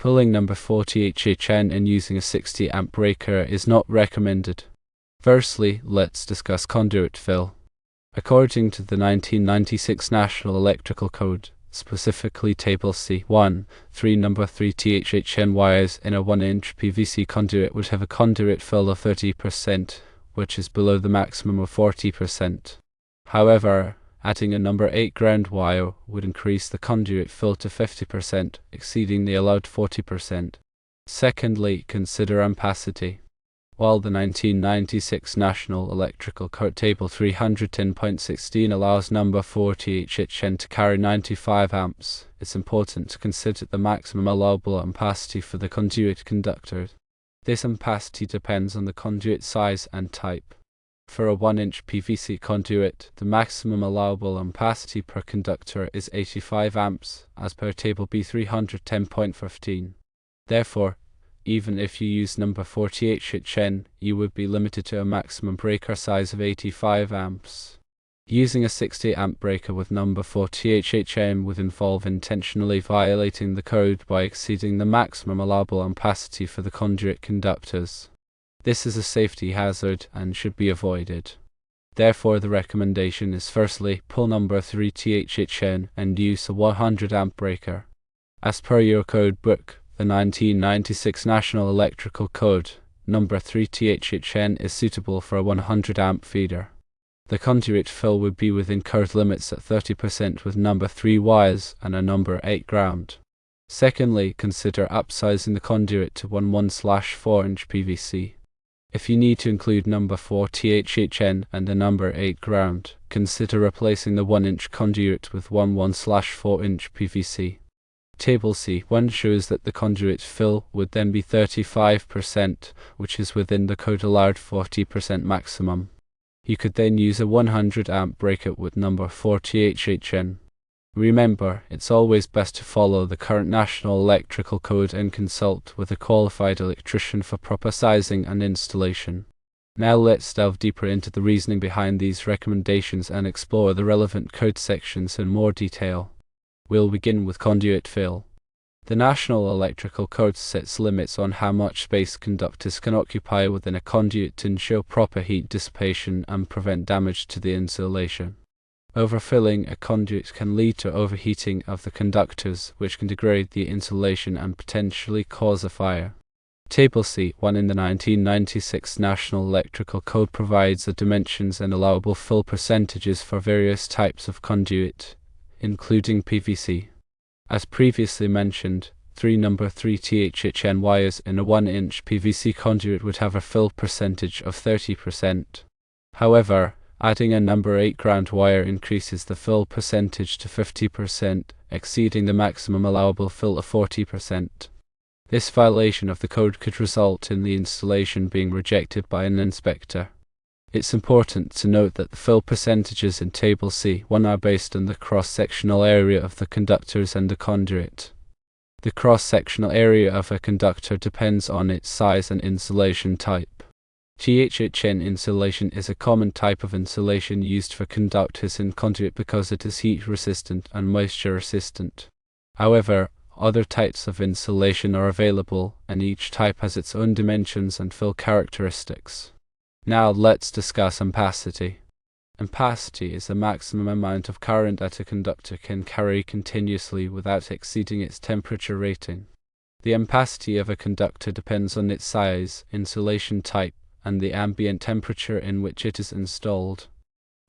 Pulling number 40 HHN and using a 60 amp breaker is not recommended. Firstly, let's discuss conduit fill. According to the 1996 National Electrical Code, specifically Table C1, 3 number 3 THHN wires in a 1-inch PVC conduit would have a conduit fill of 30%, which is below the maximum of 40%. However, adding a number 8 ground wire would increase the conduit fill to 50%, exceeding the allowed 40%. Secondly, consider ampacity. While the 1996 National Electrical Code Table 310.16 allows number 40 HHN to carry 95 amps, it's important to consider the maximum allowable ampacity for the conduit conductor. This ampacity depends on the conduit size and type. For a 1-inch PVC conduit, the maximum allowable ampacity per conductor is 85 amps, as per Table B310.15. Therefore, even if you use number 40 HHN, you would be limited to a maximum breaker size of 85 amps. Using a 60 amp breaker with number 40 HHN would involve intentionally violating the code by exceeding the maximum allowable ampacity for the conduit conductors. This is a safety hazard and should be avoided. Therefore, the recommendation is firstly, pull number 3 THHN and use a 100 amp breaker. As per your code book, the 1996 National Electrical Code, number 3 THHN is suitable for a 100 amp feeder. The conduit fill would be within code limits at 30% with number 3 wires and a number 8 ground. Secondly, consider upsizing the conduit to 1/4-inch PVC. If you need to include number 4 THHN and a number 8 ground, consider replacing the 1-inch conduit with 1/4-inch PVC. Table C1 shows that the conduit fill would then be 35%, which is within the code allowed 40% maximum. You could then use a 100 amp breaker with number 40 HHN. Remember, it's always best to follow the current National Electrical Code and consult with a qualified electrician for proper sizing and installation. Now let's delve deeper into the reasoning behind these recommendations and explore the relevant code sections in more detail. We'll begin with conduit fill. The National Electrical Code sets limits on how much space conductors can occupy within a conduit to ensure proper heat dissipation and prevent damage to the insulation. Overfilling a conduit can lead to overheating of the conductors, which can degrade the insulation and potentially cause a fire. Table C1 in the 1996 National Electrical Code provides the dimensions and allowable fill percentages for various types of conduit, including PVC. As previously mentioned, 3 number 3 THHN wires in a 1-inch PVC conduit would have a fill percentage of 30%. However, adding a number 8 ground wire increases the fill percentage to 50%, exceeding the maximum allowable fill of 40%. This violation of the code could result in the installation being rejected by an inspector. It's important to note that the fill percentages in Table C1 are based on the cross-sectional area of the conductors and the conduit. The cross-sectional area of a conductor depends on its size and insulation type. THHN insulation is a common type of insulation used for conductors and conduit because it is heat-resistant and moisture-resistant. However, other types of insulation are available, and each type has its own dimensions and fill characteristics. Now let's discuss ampacity. Ampacity is the maximum amount of current that a conductor can carry continuously without exceeding its temperature rating. The ampacity of a conductor depends on its size, insulation type, and the ambient temperature in which it is installed.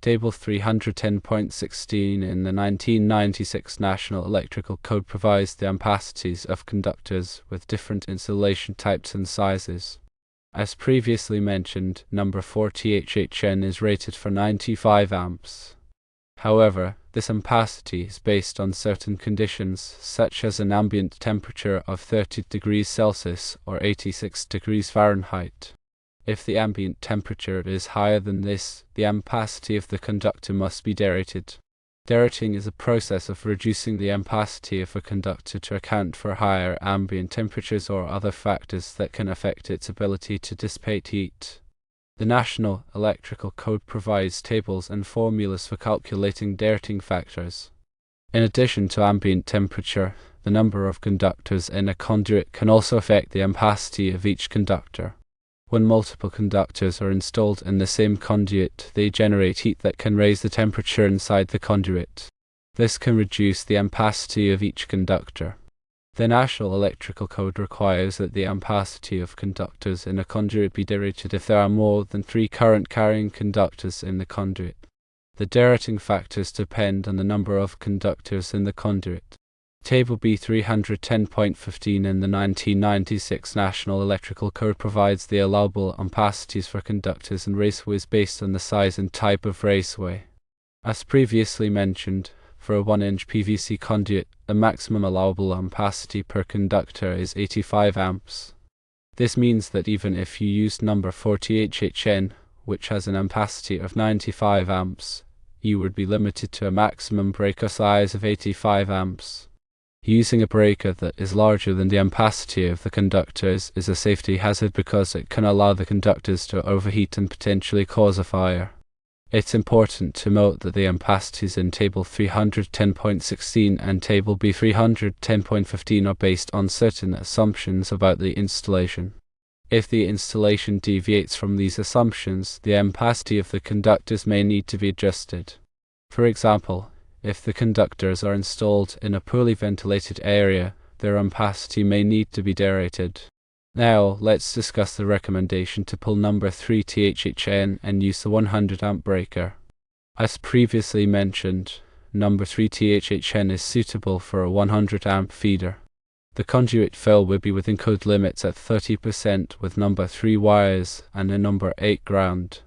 Table 310.16 in the 1996 National Electrical Code provides the ampacities of conductors with different insulation types and sizes. As previously mentioned, number 40 HHN is rated for 95 amps. However, this ampacity is based on certain conditions, such as an ambient temperature of 30 degrees Celsius or 86 degrees Fahrenheit. If the ambient temperature is higher than this, the ampacity of the conductor must be derated. Derating is a process of reducing the ampacity of a conductor to account for higher ambient temperatures or other factors that can affect its ability to dissipate heat. The National Electrical Code provides tables and formulas for calculating derating factors. In addition to ambient temperature, the the number of conductors in a conduit can also affect the ampacity of each conductor. When multiple conductors are installed in the same conduit, they generate heat that can raise the temperature inside the conduit. This can reduce the ampacity of each conductor. The National Electrical Code requires that the ampacity of conductors in a conduit be derated if there are more than 3 current-carrying conductors in the conduit. The derating factors depend on the number of conductors in the conduit. Table B 310.15 in the 1996 National Electrical Code provides the allowable ampacities for conductors and raceways based on the size and type of raceway. As previously mentioned, for a 1-inch PVC conduit, the maximum allowable ampacity per conductor is 85 amps. This means that even if you used number 40HHN, which has an ampacity of 95 amps, you would be limited to a maximum breaker size of 85 amps. Using a breaker that is larger than the ampacity of the conductors is a safety hazard because it can allow the conductors to overheat and potentially cause a fire. It's important to note that the ampacities in Table 310.16 and Table B 310.15 are based on certain assumptions about the installation. If the installation deviates from these assumptions, the ampacity of the conductors may need to be adjusted. For example, if the conductors are installed in a poorly ventilated area, their ampacity may need to be derated. Now, let's discuss the recommendation to pull number 3THHN and use the 100 amp breaker. As previously mentioned, number 3THHN is suitable for a 100 amp feeder. The conduit fill would be within code limits at 30% with number 3 wires and a number 8 ground.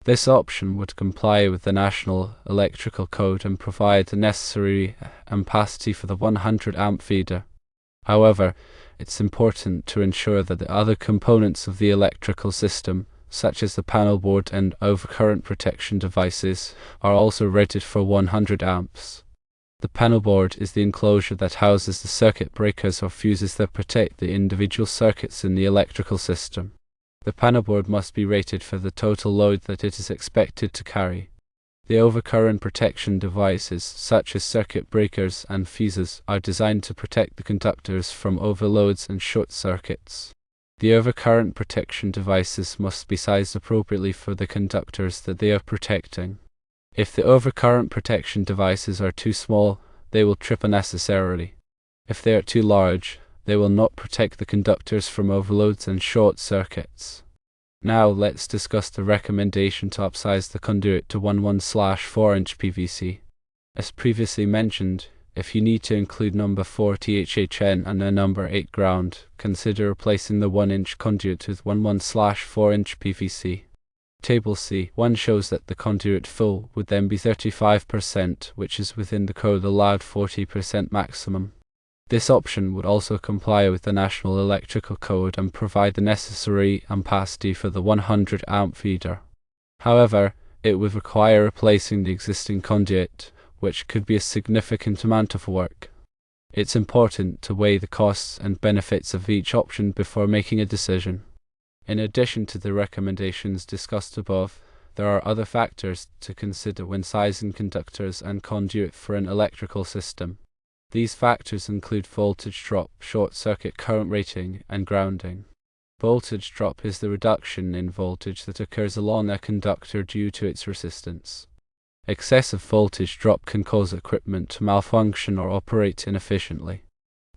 This option would comply with the National Electrical Code and provide the necessary ampacity for the 100 amp feeder. However, it's important to ensure that the other components of the electrical system, such as the panel board and overcurrent protection devices, are also rated for 100 amps. The panel board is the enclosure that houses the circuit breakers or fuses that protect the individual circuits in the electrical system. The panel board must be rated for the total load that it is expected to carry. The overcurrent protection devices, such as circuit breakers and fuses, are designed to protect the conductors from overloads and short circuits. The overcurrent protection devices must be sized appropriately for the conductors that they are protecting. If the overcurrent protection devices are too small, they will trip unnecessarily. If they are too large, they will not protect the conductors from overloads and short circuits. Now let's discuss the recommendation to upsize the conduit to 11/4-inch PVC. As previously mentioned, if you need to include number 4 THHN and a number 8 ground, consider replacing the 1-inch conduit with 11/4-inch PVC. Table C1 shows that the conduit fill would then be 35%, which is within the code allowed 40% maximum. This option would also comply with the National Electrical Code and provide the necessary ampacity for the 100 amp feeder. However, it would require replacing the existing conduit, which could be a significant amount of work. It's important to weigh the costs and benefits of each option before making a decision. In addition to the recommendations discussed above, there are other factors to consider when sizing conductors and conduit for an electrical system. These factors include voltage drop, short circuit current rating, and grounding. Voltage drop is the reduction in voltage that occurs along a conductor due to its resistance. Excessive voltage drop can cause equipment to malfunction or operate inefficiently.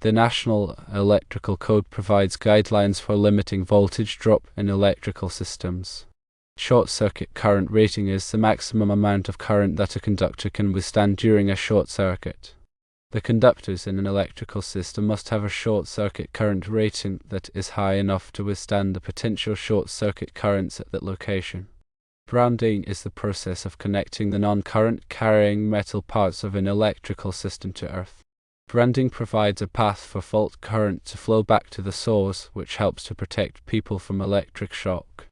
The National Electrical Code provides guidelines for limiting voltage drop in electrical systems. Short circuit current rating is the maximum amount of current that a conductor can withstand during a short circuit. The conductors in an electrical system must have a short circuit current rating that is high enough to withstand the potential short circuit currents at that location. Grounding is the process of connecting the non-current carrying metal parts of an electrical system to earth. Grounding provides a path for fault current to flow back to the source, which helps to protect people from electric shock.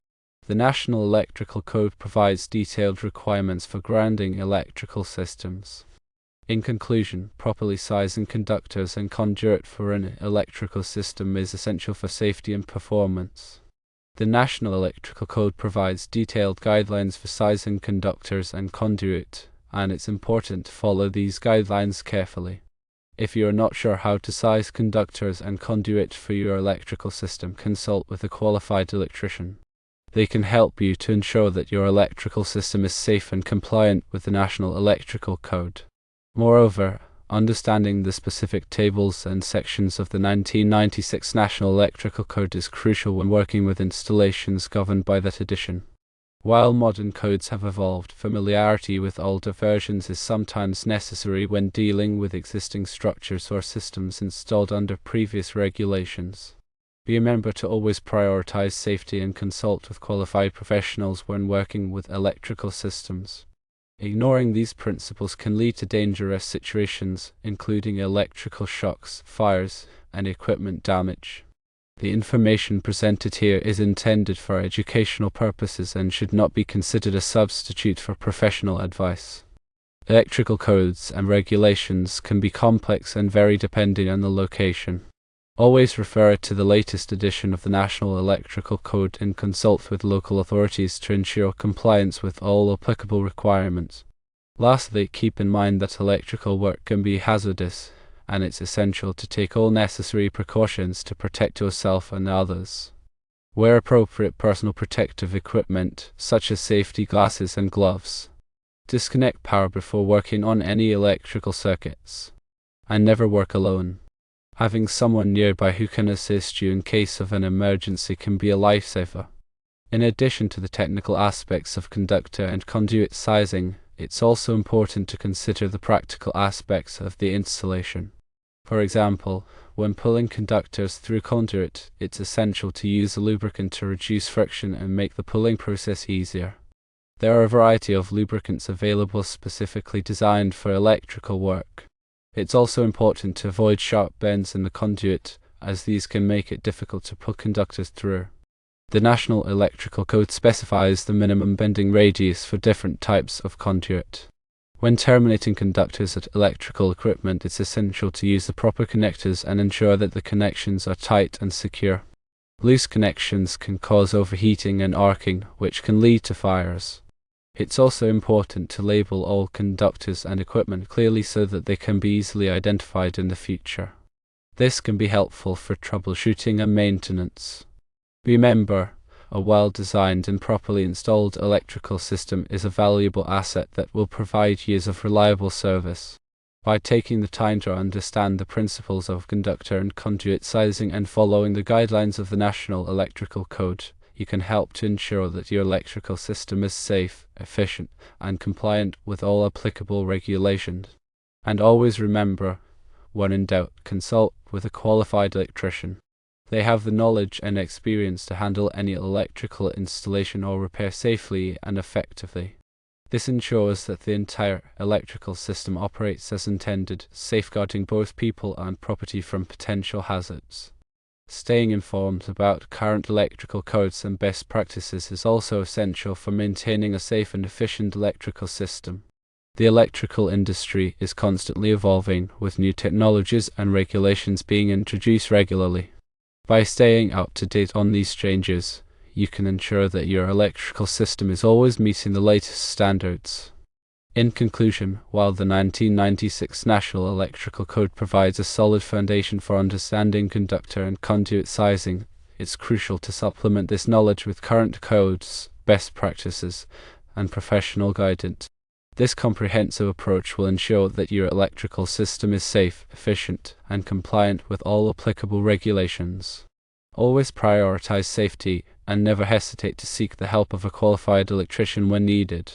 The National Electrical Code provides detailed requirements for grounding electrical systems. In conclusion, properly sizing conductors and conduit for an electrical system is essential for safety and performance. The National Electrical Code provides detailed guidelines for sizing conductors and conduit, and it's important to follow these guidelines carefully. If you are not sure how to size conductors and conduit for your electrical system, consult with a qualified electrician. They can help you to ensure that your electrical system is safe and compliant with the National Electrical Code. Moreover, understanding the specific tables and sections of the 1996 National Electrical Code is crucial when working with installations governed by that edition. While modern codes have evolved, familiarity with older versions is sometimes necessary when dealing with existing structures or systems installed under previous regulations. Remember to always prioritize safety and consult with qualified professionals when working with electrical systems. Ignoring these principles can lead to dangerous situations, including electrical shocks, fires, and equipment damage. The information presented here is intended for educational purposes and should not be considered a substitute for professional advice. Electrical codes and regulations can be complex and vary depending on the location. Always refer to the latest edition of the National Electrical Code and consult with local authorities to ensure compliance with all applicable requirements. Lastly, keep in mind that electrical work can be hazardous, and it's essential to take all necessary precautions to protect yourself and others. Wear appropriate personal protective equipment, such as safety glasses and gloves. Disconnect power before working on any electrical circuits. And never work alone. Having someone nearby who can assist you in case of an emergency can be a lifesaver. In addition to the technical aspects of conductor and conduit sizing, it's also important to consider the practical aspects of the installation. For example, when pulling conductors through conduit, it's essential to use a lubricant to reduce friction and make the pulling process easier. There are a variety of lubricants available specifically designed for electrical work. It's also important to avoid sharp bends in the conduit, as these can make it difficult to pull conductors through. The National Electrical Code specifies the minimum bending radius for different types of conduit. When terminating conductors at electrical equipment, it's essential to use the proper connectors and ensure that the connections are tight and secure. Loose connections can cause overheating and arcing, which can lead to fires. It's also important to label all conductors and equipment clearly so that they can be easily identified in the future. This can be helpful for troubleshooting and maintenance. Remember, a well-designed and properly installed electrical system is a valuable asset that will provide years of reliable service. By taking the time to understand the principles of conductor and conduit sizing and following the guidelines of the National Electrical Code, you can help to ensure that your electrical system is safe, efficient, and compliant with all applicable regulations. And always remember, when in doubt, consult with a qualified electrician. They have the knowledge and experience to handle any electrical installation or repair safely and effectively. This ensures that the entire electrical system operates as intended, safeguarding both people and property from potential hazards. Staying informed about current electrical codes and best practices is also essential for maintaining a safe and efficient electrical system. The electrical industry is constantly evolving, with new technologies and regulations being introduced regularly. By staying up to date on these changes, you can ensure that your electrical system is always meeting the latest standards. In conclusion, while the 1996 National Electrical Code provides a solid foundation for understanding conductor and conduit sizing, it's crucial to supplement this knowledge with current codes, best practices, and professional guidance. This comprehensive approach will ensure that your electrical system is safe, efficient, and compliant with all applicable regulations. Always prioritize safety and never hesitate to seek the help of a qualified electrician when needed.